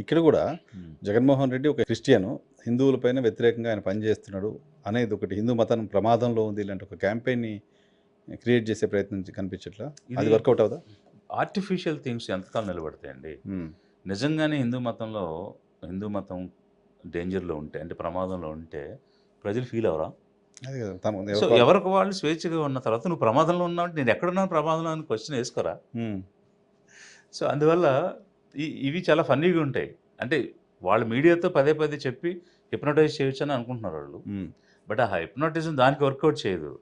ఇక్కడ కూడా జగన్మోహన్ రెడ్డి ఒక క్రిస్టియను, హిందువులపైన వ్యతిరేకంగా ఆయన పనిచేస్తున్నాడు అనేది ఒకటి, హిందూ మతం ప్రమాదంలో ఉంది ఇలాంటి ఒక క్యాంపెయిన్ని క్రియేట్ చేసే ప్రయత్నం కనిపించట్లా. అది వర్కౌట్ అవుదా? ఆర్టిఫిషియల్ థింగ్స్ ఎంతకాలం నిలబడతాయండి. నిజంగానే హిందూ మతం డేంజర్లో ఉంటే, అంటే ప్రమాదంలో ఉంటే ప్రజలు ఫీల్ అవరా? అది కదా తమ సో ఎవరికి వాళ్ళు స్వేచ్ఛగా ఉన్న తర్వాత నువ్వు ప్రమాదంలో ఉన్నావు, నేను ఎక్కడున్నాను ప్రమాదంలో అని క్వశ్చన్ వేసుకోరా? సో అందువల్ల ఇవి చాలా ఫన్నీగా ఉంటాయి. అంటే వాళ్ళు మీడియాతో పదే పదే చెప్పి హిప్నటైజ్ చేయొచ్చు అని అనుకుంటున్నారు వాళ్ళు. బట్ ఆ హిప్నోటిజం దానికి వర్కౌట్ చేయదు.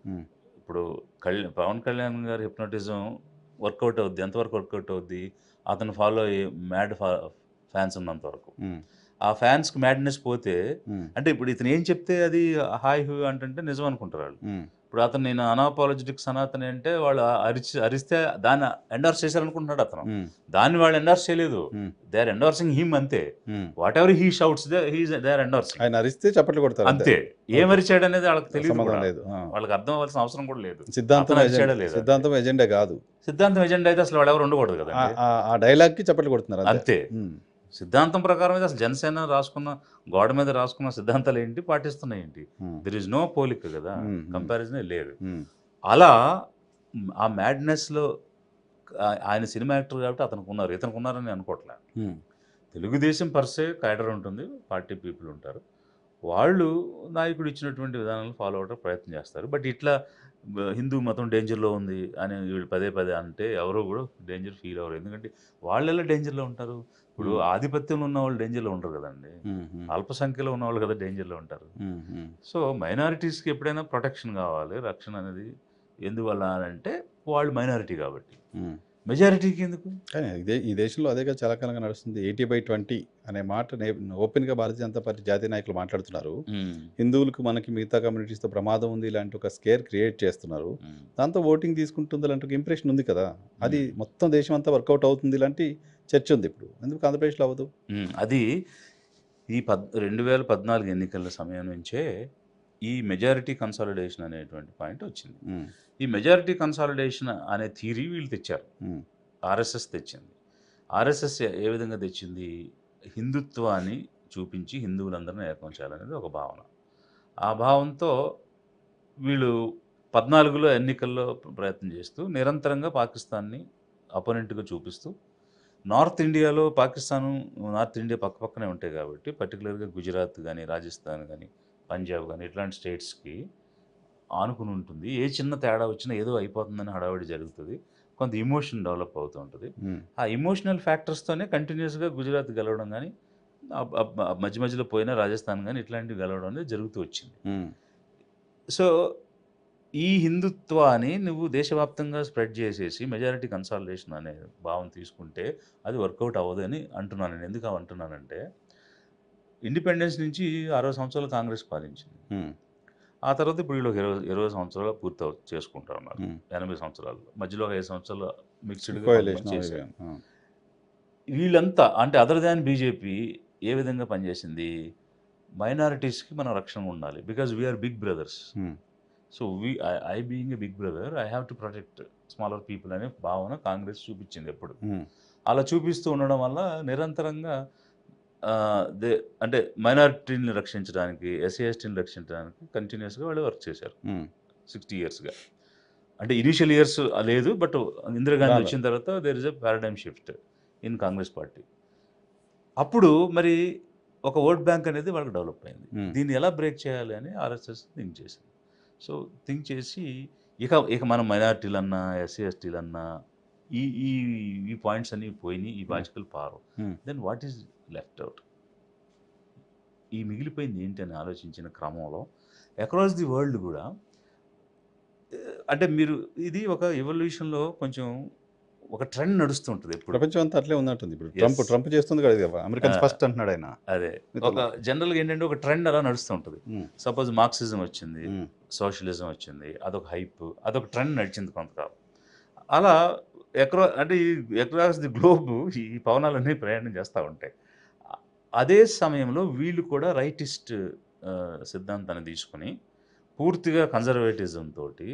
ఇప్పుడు పవన్ కళ్యాణ్ గారి హిప్నోటిజం వర్కౌట్ అవుద్ది. ఎంతవరకు వర్కౌట్ అవుద్ది? అతను ఫాలో అయ్యే మ్యాడ్ ఫ్యాన్స్ ఉన్నంత వరకు. ఆ ఫ్యాన్స్కి మ్యాడ్నెస్ పోతే, అంటే ఇప్పుడు ఇతను ఏం చెప్తే అది హాయ్ హూ అంటే నిజం అనుకుంటారు వాళ్ళు. ఇప్పుడు అతను నేను అనాపాలజెటిక్ సనాతని అంటే వాళ్ళు అరిస్తే దాన్ని ఎండార్స్ చేశారనుకుంటున్నాడు అతను. దాన్ని వాళ్ళు ఎండార్స్ చేయలేదు. దే ఆర్ ఎండార్సింగ్ హిమ్ అంతే. Whatever he shouts they are endorsing. ఆయన అరిస్తే చప్పట్లు కొడతారు అంతే. ఏమరిచాడు అనేది వాళ్ళకి తెలియదు, లేదు. వాళ్ళకి అర్థం అవ్వాల్సిన అవసరం కూడా లేదు. సిద్ధాంతం ఎజెండా కాదు. సిద్ధాంతం ఎజెండా అయితే అసలు వాళ్ళు ఎవరు ఉండకూడదు కదా. ఆ డైలాగ్ కి చప్పట్లు కొడుతున్నారు అంతే. సిద్ధాంతం ప్రకారం అయితే అసలు జనసేన రాసుకున్న గోడ మీద రాసుకున్న సిద్ధాంతాలు ఏంటి, పాటిస్తున్నాయి ఏంటి? దెర్ ఇస్ నో పోలిక కదా, కంపారిజనే లేదు. అలా ఆ మ్యాడ్నెస్లో ఆయన సినిమా యాక్టర్ కాబట్టి ఇతనికి ఉన్నారని అనుకోవట్లే. తెలుగుదేశం పర్సే క్యాడర్ ఉంటుంది, పార్టీ పీపుల్ ఉంటారు. వాళ్ళు నాయకుడు ఇచ్చినటువంటి విధానాలను ఫాలో అవడానికి ప్రయత్నం చేస్తారు. బట్ ఇట్లా హిందూ మతం డేంజర్లో ఉంది అని వీళ్ళు పదే పదే అంటే ఎవరో కూడా డేంజర్ ఫీల్ అవ్వరు. ఎందుకంటే వాళ్ళు ఎలా డేంజర్లో ఉంటారు? ఇప్పుడు ఆధిపత్యంలో ఉన్న వాళ్ళు డేంజర్లో ఉంటారు కదండి. అల్పసంఖ్యలో ఉన్న వాళ్ళు కదా డేంజర్లో ఉంటారు. సో మైనారిటీస్కి ఎప్పుడైనా ప్రొటెక్షన్ కావాలి, రక్షణ అనేది. ఎందువల్ల అంటే వాళ్ళు మైనారిటీ కాబట్టి. మెజారిటీకి ఎందుకు? కానీ ఈ దేశంలో అదే కదా చాలా కాలంగా నడుస్తుంది. 80/20 అనే మాట ఓపెన్గా భారతీయ జనతా పార్టీ జాతీయ నాయకులు మాట్లాడుతున్నారు. హిందువులకు మనకి మిగతా కమ్యూనిటీస్తో ప్రమాదం ఉంది ఇలాంటి ఒక స్కేర్ క్రియేట్ చేస్తున్నారు. దాంతో ఓటింగ్ తీసుకుంటుంది ఇలాంటి ఒక ఇంప్రెషన్ ఉంది కదా. అది మొత్తం దేశం అంతా వర్కౌట్ అవుతుంది ఇలాంటి చర్చ ఉంది ఇప్పుడు. ఎందుకు ఆంధ్రప్రదేశ్లో అవ్వదు? అది ఈ 2014 ఎన్నికల సమయం నుంచే ఈ మెజారిటీ కన్సాలిడేషన్ అనేటువంటి పాయింట్ వచ్చింది. ఈ మెజారిటీ కన్సాలిడేషన్ అనే థియరీ వీళ్ళు తెచ్చారు. ఆర్ఎస్ఎస్ తెచ్చింది. ఆర్ఎస్ఎస్ ఏ విధంగా తెచ్చింది? హిందుత్వాన్ని చూపించి హిందువులందరినీ ఏకం చేయాలనేది ఒక భావన. ఆ భావంతో వీళ్ళు 14లో ఎన్నికల్లో ప్రయత్నం చేస్తూ నిరంతరంగా పాకిస్తాన్ని అపోనెంట్గా చూపిస్తూ, నార్త్ ఇండియాలో పాకిస్తాను, నార్త్ ఇండియా పక్కనే ఉంటాయి కాబట్టి పర్టికులర్గా గుజరాత్ కానీ, రాజస్థాన్ కానీ, పంజాబ్ కానీ ఇట్లాంటి స్టేట్స్కి ఆనుకుని ఉంటుంది. ఏ చిన్న తేడా వచ్చినా ఏదో అయిపోతుందని హడావిడి జరుగుతుంది. కొంత ఇమోషన్ డెవలప్ అవుతూ ఉంటుంది. ఆ ఇమోషనల్ ఫ్యాక్టర్స్తోనే కంటిన్యూస్గా గుజరాత్ గెలవడం కానీ, మధ్య మధ్యలో పోయిన రాజస్థాన్ కానీ ఇట్లాంటివి గెలవడం అనేది జరుగుతూ వచ్చింది. సో ఈ హిందుత్వాన్ని నువ్వు దేశవ్యాప్తంగా స్ప్రెడ్ చేసేసి మెజారిటీ కన్సాలిడేషన్ అనే భావం తీసుకుంటే అది వర్కౌట్ అవ్వదు అని అంటున్నాను నేను. ఎందుకు అంటున్నానంటే ఇండిపెండెన్స్ నుంచి 60 సంవత్సరాలు కాంగ్రెస్ పాలించింది. ఆ తర్వాత ఇప్పుడు వీళ్ళు 20 సంవత్సరాలు పూర్తి చేసుకుంటారు అన్నారు. 80 సంవత్సరాలు మధ్యలో 5 సంవత్సరాలు మిక్స్డ్గా చేశారు. వీళ్ళంతా అంటే అదర్ దాన్ బీజేపీ ఏ విధంగా పనిచేసింది? మైనారిటీస్కి మనం రక్షణ ఉండాలి, because we are big brothers. So I being a big brother I have to protect smaller people అనే భావన కాంగ్రెస్ చూపించింది ఎప్పుడు. అలా చూపిస్తూ ఉండడం వల్ల నిరంతరంగా అంటే మైనారిటీని రక్షించడానికి, ఎస్సీ ఎస్టీని రక్షించడానికి కంటిన్యూస్గా వాళ్ళు వర్క్ చేశారు 60 ఇయర్స్గా. అంటే ఇనీషియల్ ఇయర్స్ లేదు, బట్ ఇందిరాగాంధీ వచ్చిన తర్వాత there is a paradigm shift in Congress party. అప్పుడు మరి ఒక ఓట్ బ్యాంక్ అనేది వాళ్ళకి డెవలప్ అయింది. దీన్ని ఎలా బ్రేక్ చేయాలి అని ఆర్ఎస్ఎస్ థింక్ చేసింది. సో థింక్ చేసి ఇక మనం మైనారిటీలన్నా, ఎస్సీ ఎస్టీలన్నా ఈ పాయింట్స్ అన్నీ పోయినాయి, ఈ బాధ్యతలు పారు. Then what is left out? ఈ మిగిలిపోయింది ఏంటి అని ఆలోచించిన క్రమంలో అక్రాస్ ది వరల్డ్ కూడా, అంటే మీరు ఇది ఒక ఎవల్యూషన్లో కొంచెం ఒక ట్రెండ్ నడుస్తుంటుంది. ఇప్పుడు ప్రపంచం అంతా అట్లే ఉన్నట్టుంది. ఇప్పుడు ట్రంప్ చేస్తుంది కదా, అమెరికన్స్ ఫస్ట్ అంటున్నాడు ఆయన. అదే ఒక జనరల్గా ఏంటంటే ఒక ట్రెండ్ అలా నడుస్తుంటుంది. సపోజ్ మార్క్సిజం వచ్చింది, సోషలిజం వచ్చింది, అదొక హైప్, అదొక ట్రెండ్ నడిచింది కొంతకాలం. అలా అక్రాస్ ది గ్లోబ్ ఈ పవనాలన్నీ ప్రయాణం చేస్తూ ఉంటాయి. అదే సమయంలో వీళ్ళు కూడా రైటిస్ట్ సిద్ధాంతాన్ని తీసుకుని పూర్తిగా కన్జర్వేటిజం తోటి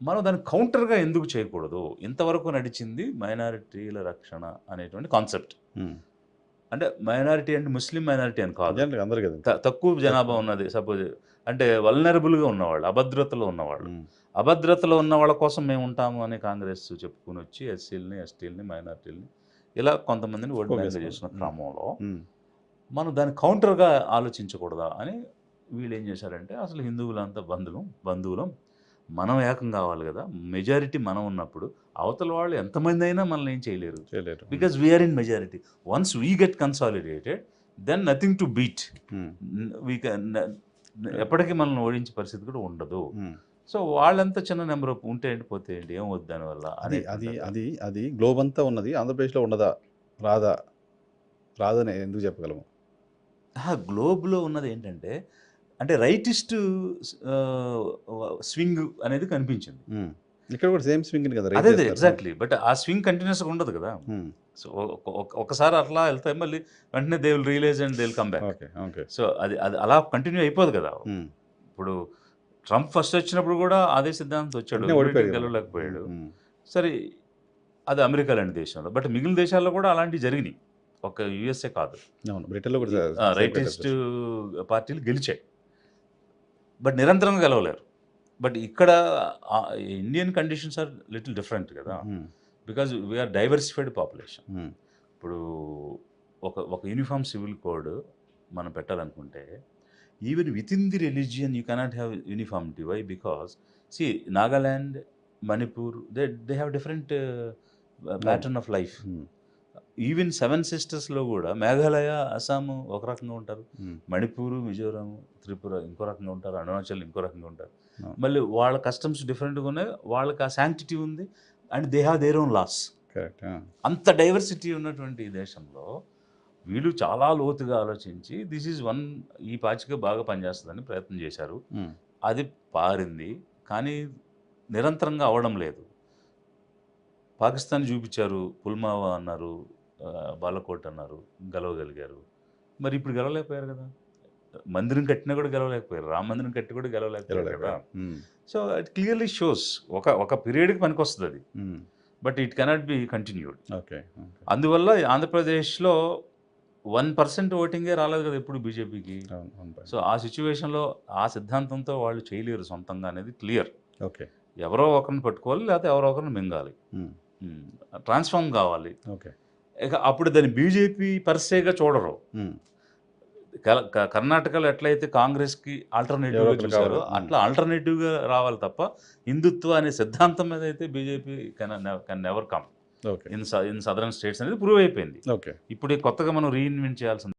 మనం దాన్ని కౌంటర్గా ఎందుకు చేయకూడదు? ఇంతవరకు నడిచింది మైనారిటీల రక్షణ అనేటువంటి కాన్సెప్ట్. అంటే మైనారిటీ అంటే ముస్లిం మైనారిటీ అని కాదు, నిజానికి అందరు కదా. తక్కువ జనాభా ఉన్నది సపోజ్, అంటే వల్నరబుల్గా ఉన్నవాళ్ళు, అభద్రతలో ఉన్నవాళ్ళు, ఉమ్, అభద్రతలో ఉన్న వాళ్ళ కోసం మేము ఉంటాము అని కాంగ్రెస్ చెప్పుకుని వచ్చి ఎస్సీలని, ఎస్టీలని, మైనారిటీలని ఇలా కొంతమందిని ఓట్ బ్యాంక్ Focus చేసిన ఉమ్, క్రమంలో ఉమ్, మనం దాన్ని కౌంటర్గా ఆలోచించకూడదా అని వీళ్ళు ఏం చేశారంటే, అసలు హిందువులంతా బంధువులం, మనం ఏకం కావాలి కదా, మెజారిటీ మనం ఉన్నప్పుడు అవతల వాళ్ళు ఎంతమంది అయినా మనల్ని ఏం చేయలేరు, చేయలేరు. Because we are in majority. Once we get consolidated then nothing to beat. Um, we ఎప్పటికీ మనల్ని ఓడించే పరిస్థితి కూడా ఉండదు. ఉమ్. సో వాళ్ళంతా చిన్న నెంబర్ ఉంటే ఏంటి పోతే ఏంటి, ఏం వద్దు దానివల్ల అది అనేది అది ఉంటుంది. అది అది గ్లోబ్ అంతా ఉన్నది, ఆంధ్రప్రదేశ్లో ఉండదా? రాదా? రాదని ఎందుకు చెప్పగలము? గ్లోబ్లో ఉన్నది ఏంటంటే, అంటే రైటిస్ట్ స్వింగ్ అనేది కనిపించింది. ఉమ్. ఇక్కడ కూడా సేమ్ స్వింగ్ కదా రైట్ అదే చేస్తారు. ఎగ్జాక్ట్లీ, బట్ ఆ స్వింగ్ కంటిన్యూస్గా ఉండదు కదా. ఉమ్, సో ఒకసారి అట్లా వెళ్తాయి, మళ్ళీ వెంటనే they will realise and they will come back. Okay okay. So అది అది అలా కంటిన్యూ అయిపోదు కదా. ఉమ్, ఇప్పుడు ట్రంప్ ఫస్ట్ వచ్చినప్పుడు కూడా అదే సిద్ధాంతం వచ్చాడు, వెంటనే ఓడిపోయాడు కదా. గెలవలేకపోయాడు. ఉమ్, సరే, అది అమెరికా లాంటి దేశంలో, బట్ మిగిలిన దేశాల్లో కూడా అలాంటివి జరిగినాయి, ఒక యుఎస్ఏ కాదు. అవును, బ్రిటన్లో కూడా రైటిస్ట్ పార్టీలు గెలిచాయి, బట్ నిరంతరంగా గెలవలేరు. బట్ ఇక్కడ Indian conditions are little different కదా, um, because we are diversified population. Um, ఇప్పుడు ఒక యూనిఫామ్ సివిల్ కోడ్ మనం పెట్టాలనుకుంటే, even with in the religion you cannot have uniformity. Why? Because see Nagaland, Manipur, they have different pattern of life. Um, even 7 సిస్టర్స్లో కూడా మేఘాలయ, అస్సాము ఒక రకంగా ఉంటారు, ఉమ్, మణిపూరు, మిజోరాం, త్రిపుర ఇంకో రకంగా ఉంటారు, అరుణాచల్ ఇంకో రకంగా ఉంటారు. అవును. మళ్ళీ వాళ్ళ కస్టమ్స్ డిఫరెంట్గా ఉన్నాయి, వాళ్ళకి ఆ శాంక్టిటీ ఉంది, and they have their own laws. Correct. అంత డైవర్సిటీ ఉన్నటువంటి ఈ దేశంలో వీళ్ళు చాలా లోతుగా ఆలోచించి దిస్ ఈజ్ వన్, ఈ పాచిక బాగా పనిచేస్తుందని ప్రయత్నం చేశారు. ఉమ్, అది పారింది, కానీ నిరంతరంగా అవడం లేదు. పాకిస్తాన్ చూపించారు, పుల్వామా అన్నారు, బాలకోట్ అన్నారు, గెలవగలిగారు. మరి ఇప్పుడు గెలవలేకపోయారు కదా. మందిరం కట్టినా కూడా గెలవలేకపోయారు, రామ మందిరం కట్టి కూడా గెలవలేకపోయారు కదా. Um, so it clearly shows ఒక పీరియడ్కి పనికి వస్తుంది అది, um, but it cannot be continued. Okay okay. అందువల్ల ఆంధ్రప్రదేశ్లో 1% ఓటింగే రాలేదు కదా ఎప్పుడు బీజేపీకి. అవును, అవును, సో ఆ సిచ్యువేషన్లో ఆ సిద్ధాంతంతో వాళ్ళు చేయలేరు సొంతంగా అనేది క్లియర్. ఓకే. ఎవరో ఒకరిని పట్టుకోవాలి, లేకపోతే ఎవరో ఒకరిని మింగాలి, ఉమ్, ట్రాన్స్ఫార్మ్ కావాలి. ఓకే. ఇక అప్పుడు దాన్ని బీజేపీ పర్సేగా చూడరు. ఉమ్, కర్ణాటకలో ఎట్లయితే కాంగ్రెస్కి ఆల్టర్నేటివ్గా ఎవరో ఒకరు చూసారో కావాలి. అట్లా ఆల్టర్నేటివ్గా రావాలి తప్ప హిందుత్వ అనే సిద్ధాంతం మీద అయితే BJP can never come okay in southern states అనేది ప్రూవ్ అయిపోయింది. ఓకే. ఇప్పుడు కొత్తగా మనం రీఇన్వెంట్ చేయాల్సింది